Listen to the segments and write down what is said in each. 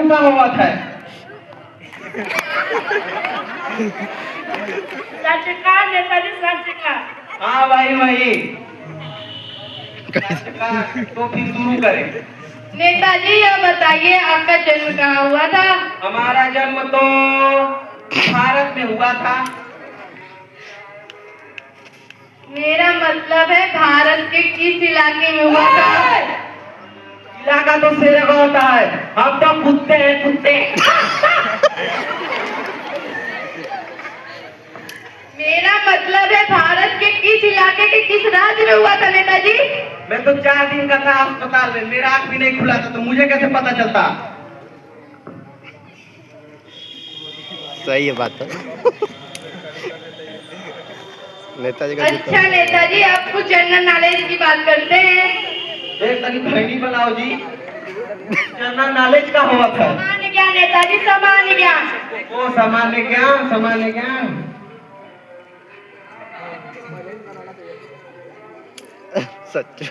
जन्म कहाँ हुआ था? संस्कार नेताजी संस्कार। हाँ भाई वही। तो फिर शुरू करें। नेताजी यह बताइए आपका जन्म कहाँ हुआ था? हमारा जन्म तो भारत में हुआ था। मेरा मतलब है भारत के किस इलाके में हुआ था? इलाका तो शेर का होता है, हम तो कुत्ते हैं कुत्ते। मेरा मतलब है भारत के किस इलाके के किस राज्य में हुआ था नेताजी? मैं तो 4 दिन का था अस्पताल में, मेरा आँख भी नहीं खुला था, तो मुझे कैसे पता चलता? सही है बात तो। नेताजी का अच्छा नेताजी आप कुछ जनरल नॉलेज की बात करते हैं। एक तनी खैनी बनाओ जी। जनरल नॉलेज का हुआ था। सामान्य ज्ञान नेताजी, सामान्य ज्ञान। ओ सामान्य ज्ञान, सामान्य ज्ञान। सच।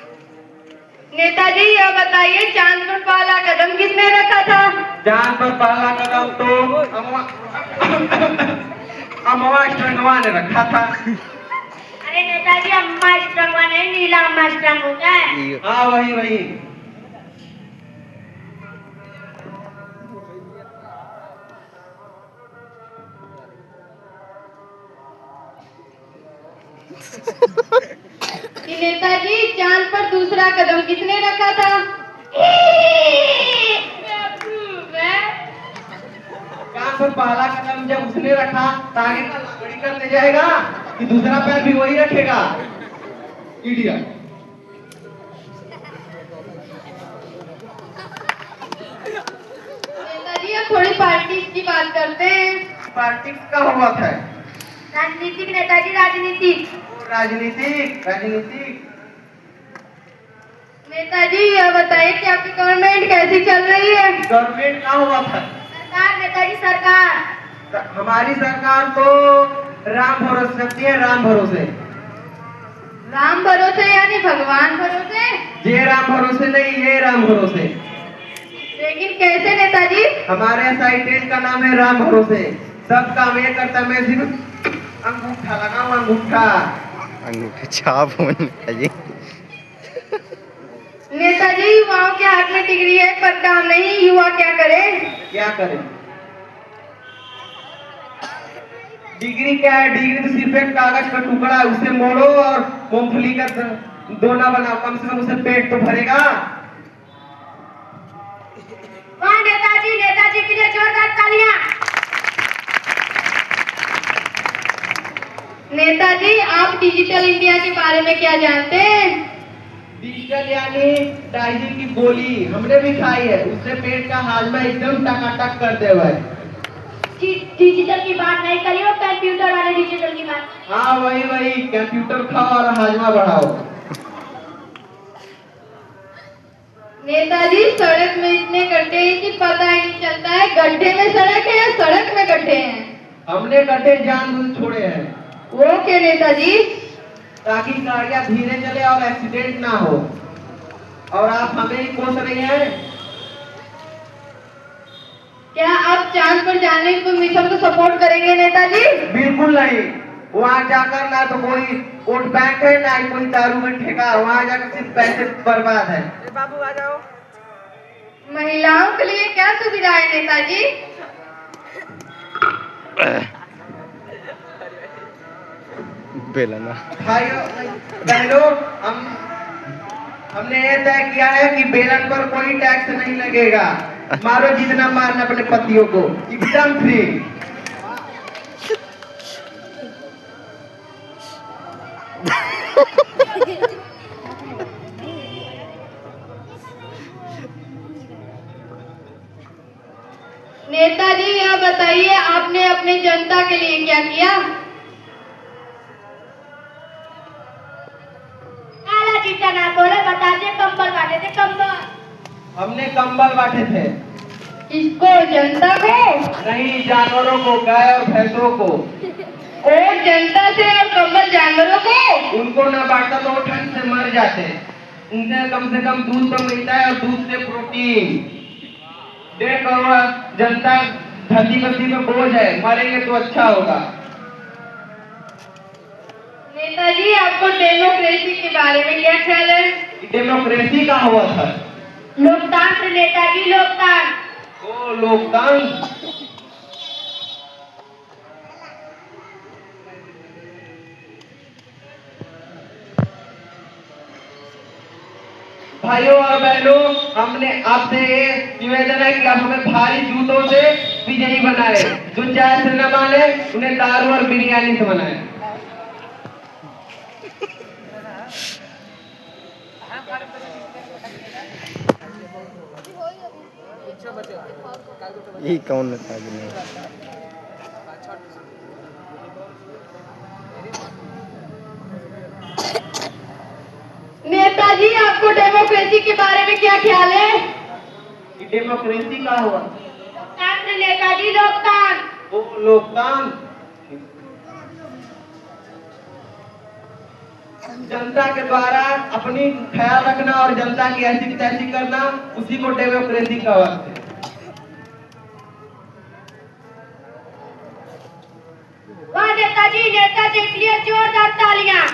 नेताजी यह बताइए चांद पर पहला कदम किसने रखा था? चांद पर पहला कदम तो अम्मा स्ट्रंगवा ने रखा था। अरे नेताजी अम्मा स्ट्रंगवा नहीं, नीला अम्मा स्ट्रंग होता है। हाँ वही वही। कि नेताजी चांद पर दूसरा कदम किसने रखा था? चांद पर पहला कदम जब उसने रखा तो आगे का लकड़ी कर ले जाएगा कि दूसरा पैर भी वही रखेगा? इडियट। नेताजी अब थोड़ी पार्टी की बात करते हैं। पार्टी का हुआ था? राजनीतिक नेताजी, राजनीतिक। राजनीतिक राजनीतिक। नेताजी यह बताइए कि आपकी गवर्नमेंट कैसी चल रही है? गवर्नमेंट का हुआ था? सरकार नेताजी, सरकार। हमारी सरकार तो राम भरोसे चलती है, राम भरोसे। राम भरोसे यानी भगवान भरोसे? ये राम भरोसे नहीं, ये राम भरोसे। लेकिन कैसे नेताजी? हमारे साइटेज का नाम है राम भरोसे। सब काम ये करता है, मैं सिर्फ अंगूठा लगाऊं, अंगूठा। अंगूठा छाप जी। नेताजी युवाओं के हाथ में डिग्री है पर काम नहीं, युवा क्या करें? क्या करें? डिग्री क्या है? डिग्री तो सिर्फ एक कागज का टुकड़ा है, उसे मोड़ो और मूंगफली का दोना बनाओ, कम से कम उसे पेट तो भरेगा। वाह नेताजी, नेताजी के लिए जोरदार तालियां। नेताजी आप डिजिटल इंडिया के बारे में क्या जानते हैं? डिजिटल यानी डाइजिन की गोली हमने भी खाई है, उससे पेट का हाजमा एकदम टकाटक कर दे भाई। डिजिटल की बात नहीं करिए, कंप्यूटर वाले डिजिटल की बात। हाँ वही वही, कंप्यूटर खाओ और हाजमा बढ़ाओ। नेताजी सड़क में इतने गड्ढे हैं कि पता ही नहीं चलता है गड्ढे में सड़क है या सड़क में गड्ढे हैं। हमने गड्ढे जानबूझ छोड़े हैं। वो क्या नेताजी? ताकि गाड़ियां धीरे चले और एक्सीडेंट ना हो। और आप हमें ही कोस रही हैं। क्या आप चांद पर जाने के मिशन को सपोर्ट करेंगे नेताजी? बिल्कुल नहीं। वहाँ जाकर ना तो कोई वोट बैंक है, ना ही कोई दारू में ठेका। वहाँ जाकर सिर्फ पैसे बर्बाद है। बाबू आ जाओ। महिलाओं के लिए क्या सुविधा है नेताजी? बेलना। भाइयों बहनों, हमने ये तय किया है कि बेलन पर कोई टैक्स नहीं लगेगा। मारो जितना मारना अपने पतियों को, एकदम फ्री। नेताजी यह बताइए आपने अपने जनता के लिए क्या किया? काला चीटा ना बोले, बताते कंबल बांटे थे, कंबल। हमने कंबल बांटे थे। किसको? जनता को? नहीं, जानवरों को, गाय और भैंसों को। और जनता से और कंबल जानवरों को? उनको ना बांटा तो वो ठंड से मर जाते। उनसे कम दूध तो मिलता है और दूध से प्रोटीन। 1.5 करोड़ जनता धरती बस्ती में बोझ है, मरेंगे तो अच्छा होगा। नेताजी आपको डेमोक्रेसी के बारे में क्या ख्याल है? डेमोक्रेसी का हुआ था। लोकतंत्र नेताजी, लोकतंत्र। ओ लोकतंत्र। भाइयों और बहनों, हमने आपसे ये निवेदन है कि आप हमें भारी जूतों से विजयी बनाए। जो चाय से न माने उन्हें दारू और बिरयानी से बनाए। ये कौन नेताजी नहीं? नेताजी आपको डेमोक्रेसी के बारे में क्या ख्याल है? कि डेमोक्रेसी का हुआ। लोकतंत्र नेताजी, लोकतंत्र। वो लोकतंत्र जनता के द्वारा अपनी ख्याल रखना और जनता की ऐसी की तैसी करना, उसी को डेमोक्रेसी का अर्थ है। वाह नेताजी, नेता देख लिए, जोरदार तालियां।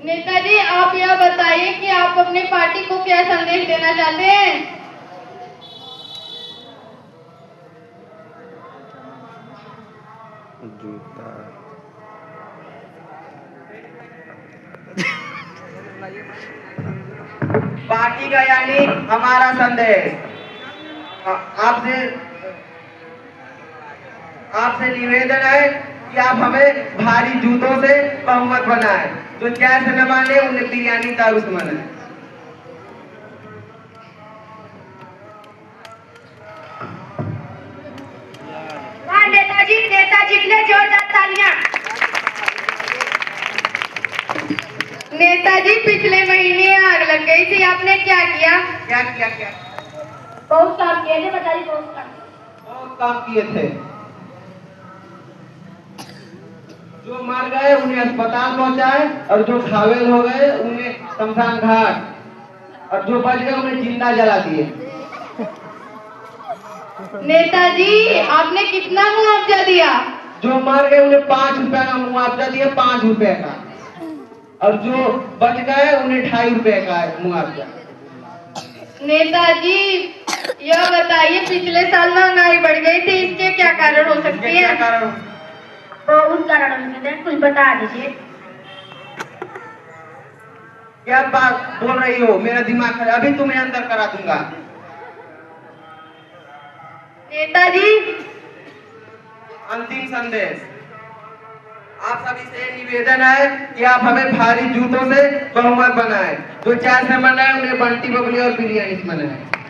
नेताजी आप यह बताइए कि आप अपनी पार्टी को क्या संदेश देना चाहते हैं? जूता पार्टी का यानी हमारा संदेश। आपसे आपसे निवेदन है कि आप हमें भारी जूतों से बहुमत बनाएं। जो चाय से न माने उन्हें बिरयानी दारू से मनाएं। वाह नेताजी, नेताजी के लिए जोरदार तालियां। नेताजी पिछले महीने आग लग गई थी, आपने क्या किया? क्या किया? क्या बहुत काम किए थे, बताइए। बहुत काम किए थे। जो मर गए उन्हें अस्पताल पहुंचाए, और जो घायल हो गए उन्हें शमशान घाट, और जो बच गए उन्हें जिंदा जला दिए। नेताजी आपने कितना मुआवजा दिया? जो मर गए उन्हें 5 रुपए का मुआवजा दिए, 5 रुपए का, और जो बच गए उन्हें 2.5 रुपए का मुआवजा। नेताजी यह बताइए, पिछले साल महंगाई बढ़ गई थी, इसके क्या कारण हो सकते क्या हैं? कारण? बहुत कारण होते हैं, कुछ बता दीजिए। क्या बात बोल रही हो? मेरा दिमाग खराब, अभी तुम्हें अंदर करा दूंगा। नेताजी अंतिम संदेश, आप सभी से निवेदन है कि आप हमें भारी जूतों से बहुमत बनाएं। जो चाय से मनाए उन्हें बंटी बबली और बिरयानी से मनाएं।